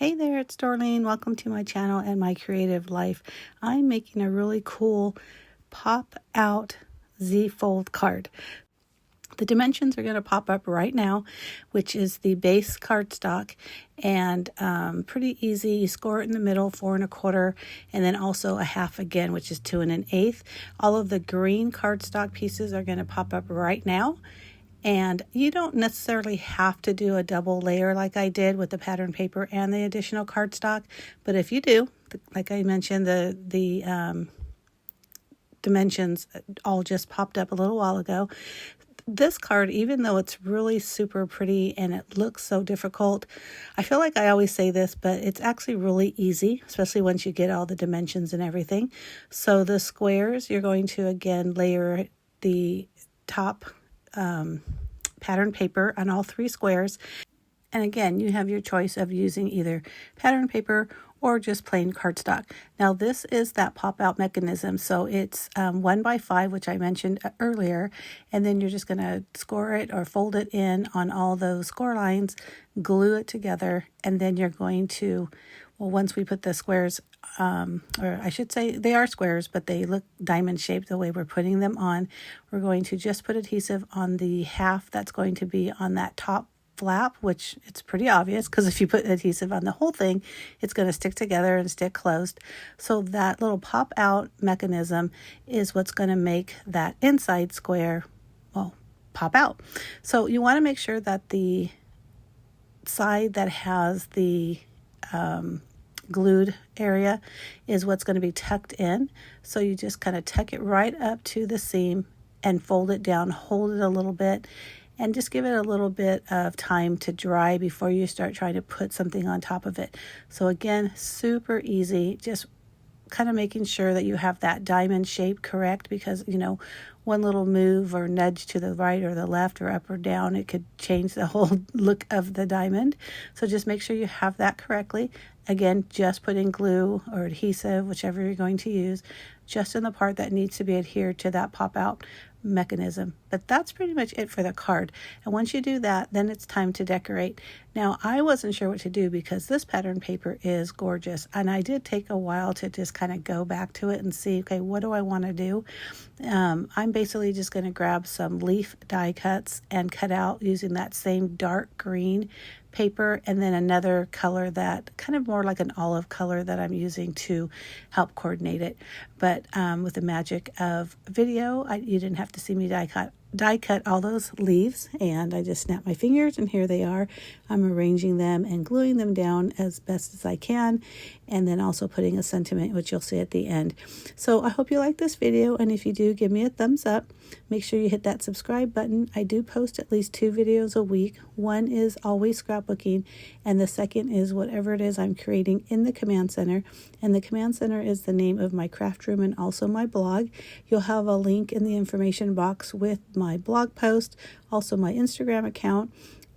Hey there, it's Darlene. Welcome to my channel and my creative life. I'm making a really cool pop out Z-fold card. The dimensions are going to pop up right now, which is the base cardstock, and pretty easy. You score it in the middle, 4 1/4, and then also a half again, which is 2 1/8. All of the green cardstock pieces are going to pop up right now. And you don't necessarily have to do a double layer like I did with the pattern paper and the additional cardstock. But if you do, like I mentioned, the dimensions all just popped up a little while ago. This card, even though it's really super pretty and it looks so difficult, I feel like I always say this, but it's actually really easy, especially once you get all the dimensions and everything. So the squares, you're going to again layer the top pattern paper on all 3 squares, and again you have your choice of using either pattern paper or just plain cardstock. Now this is that pop out mechanism, so it's 1 by 5, which I mentioned earlier, and then you're just going to score it or fold it in on all those score lines, glue it together, and then you're going to, well, once we put the squares, or I should say they are squares, but they look diamond shaped the way we're putting them on, we're going to just put adhesive on the half that's going to be on that top flap, which it's pretty obvious because if you put adhesive on the whole thing, it's going to stick together and stick closed. So that little pop out mechanism is what's going to make that inside square, well, pop out. So you want to make sure that the side that has the glued area is what's going to be tucked in. So you just kind of tuck it right up to the seam and fold it down, hold it a little bit, and just give it a little bit of time to dry before you start trying to put something on top of it. So again, super easy, just kind of making sure that you have that diamond shape correct, because you know, one little move or nudge to the right or the left or up or down, it could change the whole look of the diamond. So just make sure you have that correctly. Again, just putting glue or adhesive, whichever you're going to use, just in the part that needs to be adhered to that pop out mechanism. But that's pretty much it for the card. And once you do that, then it's time to decorate. Now, I wasn't sure what to do because this pattern paper is gorgeous, and I did take a while to just kind of go back to it and see, okay, what do I want to do? I'm basically just going to grab some leaf die cuts and cut out using that same dark green paper, and then another color that kind of more like an olive color that I'm using to help coordinate it. But with the magic of video, you didn't have to see me die cut all those leaves, and I just snapped my fingers and here they are. I'm arranging them and gluing them down as best as I can, and then also putting a sentiment, which you'll see at the end. So I hope you like this video, and if you do, give me a thumbs up. Make sure you hit that subscribe button. I do post at least 2 videos a week. One is always scrapbooking, and the second is whatever it is I'm creating in the command center. And the command center is the name of my craft room and also my blog. You'll have a link in the information box with my blog post, also my Instagram account,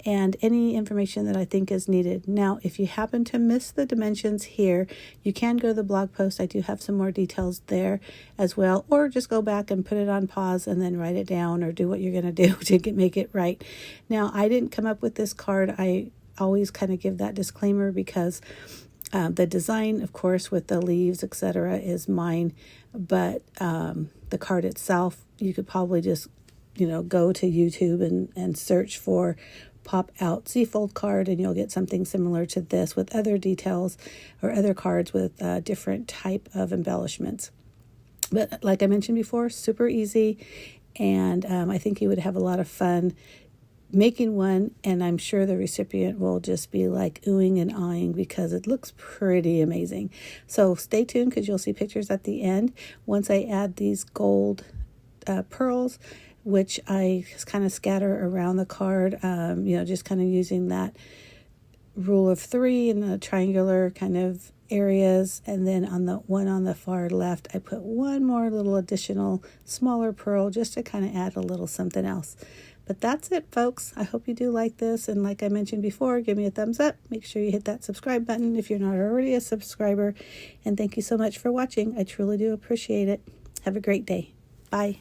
and any information that I think is needed. Now, if you happen to miss the dimensions here, you can go to the blog post. I do have some more details there as well, or just go back and put it on pause and then write it down, or do what you're going to do to make it right. Now, I didn't come up with this card. I always kind of give that disclaimer because the design, of course, with the leaves, etc., is mine, but the card itself, you could probably just, you know, go to YouTube and search for pop out Z-fold card, and you'll get something similar to this with other details or other cards with different type of embellishments. But like I mentioned before, super easy, and I think you would have a lot of fun making one, and I'm sure the recipient will just be like oohing and ahhing because it looks pretty amazing. So stay tuned because you'll see pictures at the end once I add these gold pearls, which I kind of scatter around the card, you know, just kind of using that rule of 3 in the triangular kind of areas. And then on the one on the far left, I put one more little additional smaller pearl just to kind of add a little something else. But that's it, folks. I hope you do like this. And like I mentioned before, give me a thumbs up. Make sure you hit that subscribe button if you're not already a subscriber. And thank you so much for watching. I truly do appreciate it. Have a great day. Bye.